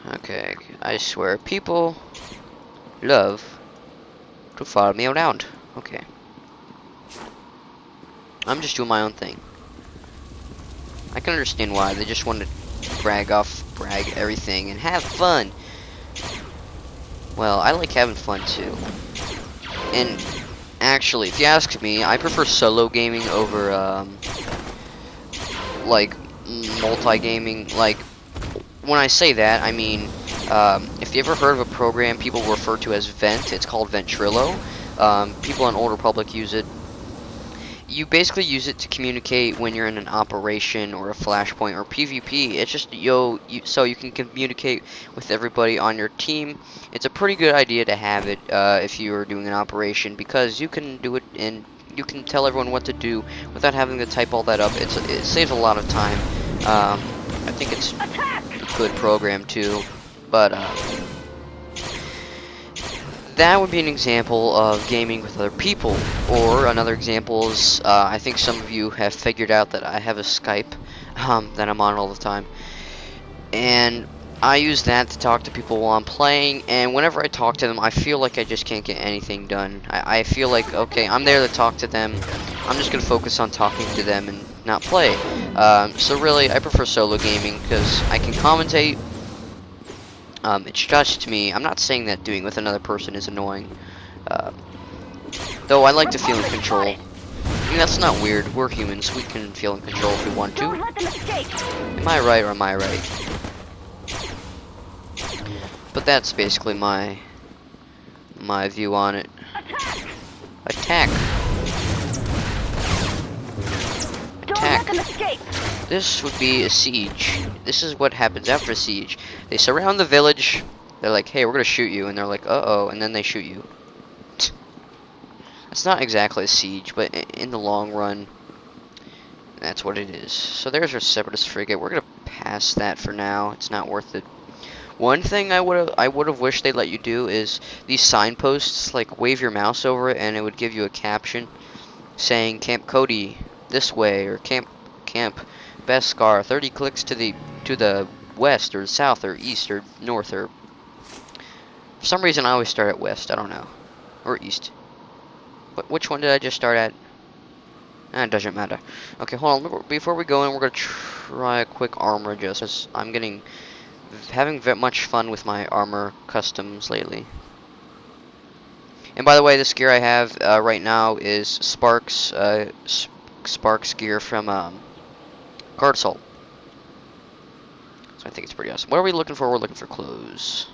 Okay, I swear, people love to follow me around. Okay. I'm just doing my own thing. I can understand why. They just want to brag everything and have fun. Well, I like having fun too. And actually, if you ask me, I prefer solo gaming over like multi-gaming. Like, when I say that, I mean, if you ever heard of a program people refer to as Vent, it's called Ventrilo. People on Old Republic use it. You basically use it to communicate when you're in an operation or a flashpoint or PvP. It's just so you can communicate with everybody on your team. It's a pretty good idea to have it if you are doing an operation, because you can do it and you can tell everyone what to do without having to type all that up. It saves a lot of time. I think it's a good program too, but that would be an example of gaming with other people. Or another example is, I think some of you have figured out that I have a Skype that I'm on all the time. And I use that to talk to people while I'm playing, and whenever I talk to them, I feel like I just can't get anything done. I feel like, okay, I'm there to talk to them. I'm just going to focus on talking to them and not play. So really, I prefer solo gaming because I can commentate. It's just me. I'm not saying that doing with another person is annoying. Though I like to feel in control. I mean, that's not weird. We're humans. We can feel in control if we want to. Am I right or am I right? But that's basically my view on it. Attack! Attack! This would be a siege. This is what happens after a siege. They surround the village. They're like, hey, we're gonna shoot you. And they're like, uh-oh. And then they shoot you. It's not exactly a siege, but in the long run, that's what it is. So there's our Separatist frigate. We're gonna pass that for now. It's not worth it. One thing I would have wished they'd let you do is these signposts, like wave your mouse over it and it would give you a caption saying Camp Cody this way, or Camp Beskar 30 clicks to the west or south or east or north, or for some reason I always start at west, I don't know, or east. But which one did I just start at? It doesn't matter. Okay, hold on, before we go in, we're gonna try a quick armor adjust. I'm having very much fun with my armor customs lately. And by the way, this gear I have right now is Sparks gear from Guard Assault. So I think it's pretty awesome. What are we looking for? We're looking for clothes.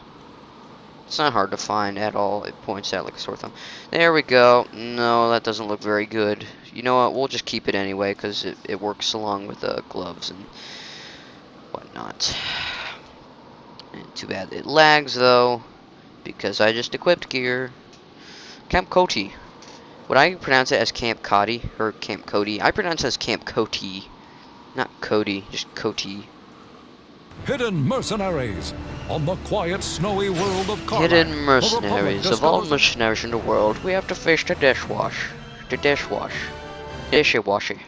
It's not hard to find at all. It points out like a sore thumb. There we go. No, that doesn't look very good. You know what? We'll just keep it anyway because it works along with the gloves and whatnot. And too bad it lags though, because I just equipped gear. Camp Cody. Would I pronounce it as Camp Cody or Camp Cody? I pronounce it as Camp Cody, not Cody, just Cody. Hidden mercenaries on the quiet, snowy world of Karlach. Hidden mercenaries. Of all mercenaries in the world, we have to face the dishwash. Dishwashy.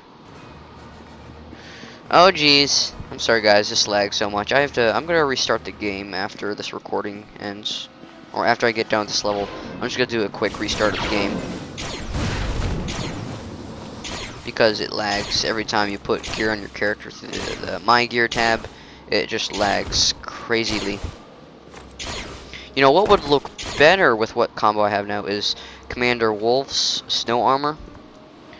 Oh jeez. I'm sorry guys, this lags so much. I'm gonna restart the game after this recording ends. Or after I get done with this level. I'm just gonna do a quick restart of the game. Because it lags every time you put gear on your character through the My Gear tab. It just lags crazily. You know what would look better with what combo I have now is Commander Wolf's snow armor.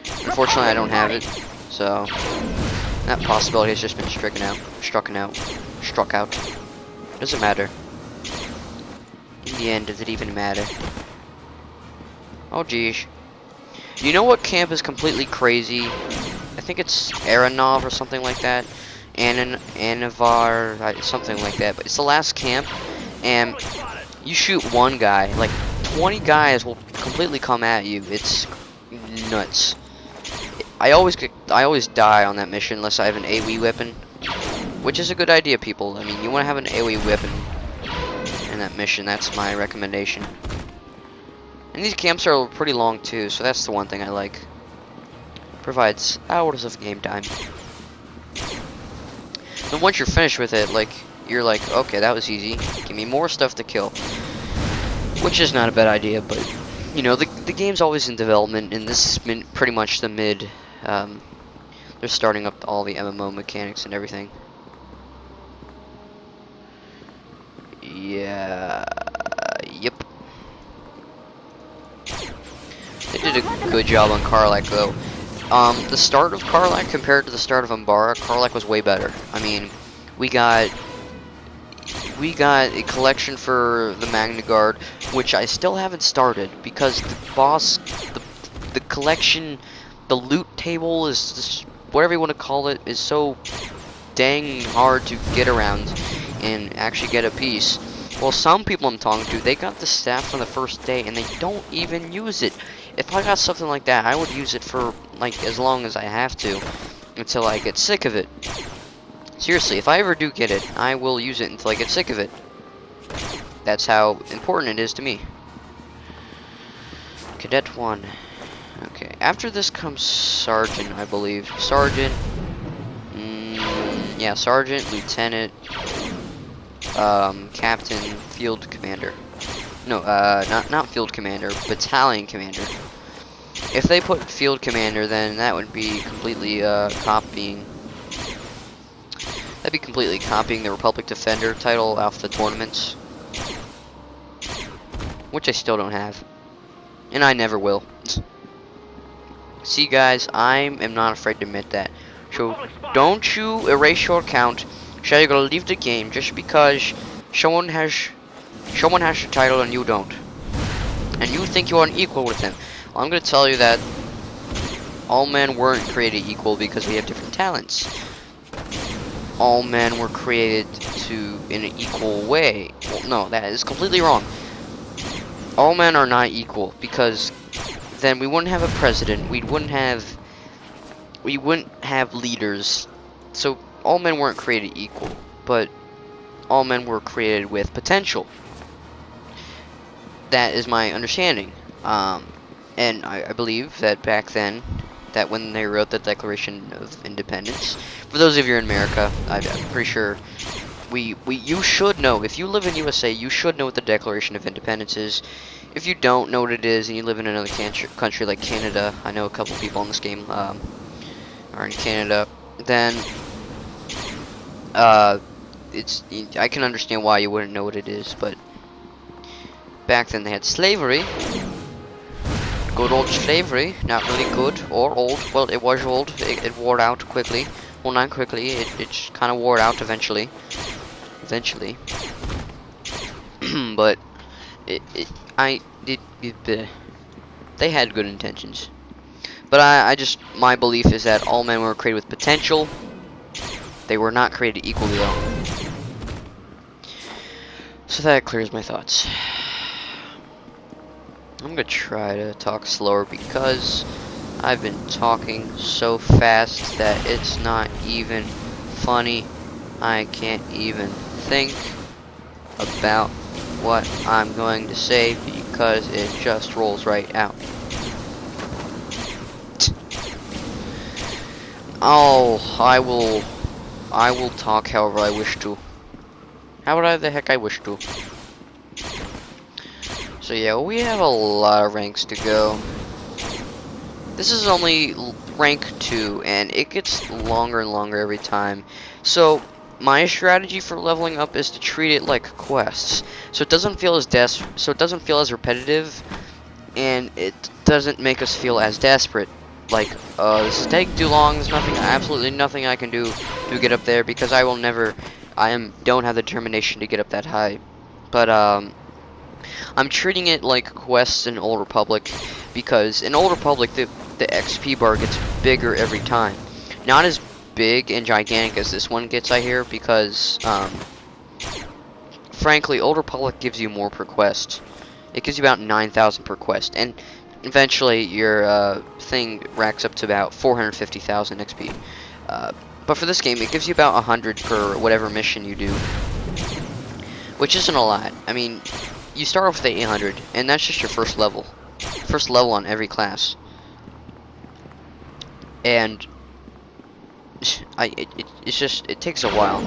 Unfortunately I don't have it, so that possibility has just been struck out. Doesn't matter. In the end, does it even matter? Oh geez. You know what camp is completely crazy? I think it's Aranov or something like that. Anavar, something like that. But it's the last camp, and you shoot one guy, like 20 guys will completely come at you. It's nuts. I always die on that mission unless I have an AoE weapon, which is a good idea, people. I mean, you want to have an AoE weapon in that mission. That's my recommendation. And these camps are pretty long too, so that's the one thing I like. Provides hours of game time. And once you're finished with it, like, you're like, okay, that was easy. Give me more stuff to kill. Which is not a bad idea, but, you know, the game's always in development, and this is pretty much the mid. They're starting up all the MMO mechanics and everything. Yeah. Yep. They did a good job on Karlach, though. The start of Karlach compared to the start of Umbara, Karlach was way better. I mean, we got a collection for the Magna Guard, which I still haven't started because the boss, the collection, the loot table is just, whatever you want to call it, is so dang hard to get around and actually get a piece. Well, some people I'm talking to, they got the staff on the first day and they don't even use it. If I got something like that, I would use it for like as long as I have to until I get sick of it. Seriously, if I ever do get it, I will use it until I get sick of it. That's how important it is to me. Cadet 1. Okay, after this comes Sergeant, I believe. Sergeant. Yeah, Sergeant, Lieutenant, Captain, Field Commander. No, not Field Commander, Battalion Commander. If they put Field Commander, then that would be completely copying. That'd be completely copying the Republic Defender title off the tournaments, which I still don't have, and I never will. See, guys, I am not afraid to admit that. So don't you erase your account. So you're gonna leave the game just because someone has the title and you don't, and you think you're unequal with them. Well, I'm gonna tell you that all men weren't created equal because we have different talents. All men were created in an equal way. Well, no, that is completely wrong. All men are not equal because then we wouldn't have a president. We wouldn't have leaders. So all men weren't created equal, but all men were created with potential. That is my understanding. And I believe that back then, that when they wrote the Declaration of Independence, for those of you in America, I'm pretty sure you should know. If you live in USA, you should know what the Declaration of Independence is. If you don't know what it is and you live in another country like Canada, I know a couple people in this game are in Canada, then I can understand why you wouldn't know what it is. But back then they had slavery. Good old slavery, not really good or old. Well, it was old. It wore out quickly. Well, not quickly. It kind of wore out eventually. But they had good intentions. But my belief is that all men were created with potential. They were not created equally though. So that clears my thoughts. I'm gonna try to talk slower because I've been talking so fast that it's not even funny. I can't even think about what I'm going to say because it just rolls right out. Oh, I will talk however I wish to. However the heck I wish to. So yeah, we have a lot of ranks to go. This is only rank 2, and it gets longer and longer every time. So my strategy for leveling up is to treat it like quests, so it doesn't feel as repetitive, and it doesn't make us feel as desperate. Like, this is taking too long. There's absolutely nothing I can do to get up there because I don't have the determination to get up that high. But I'm treating it like quests in Old Republic because in Old Republic the XP bar gets bigger every time. Not as big and gigantic as this one gets, I hear, because frankly, Old Republic gives you more per quest. It gives you about 9,000 per quest, and eventually your thing racks up to about 450,000 XP. But for this game, it gives you about 100 per whatever mission you do, which isn't a lot. I mean, you start off with 800, and that's just your first level on every class. And it takes a while.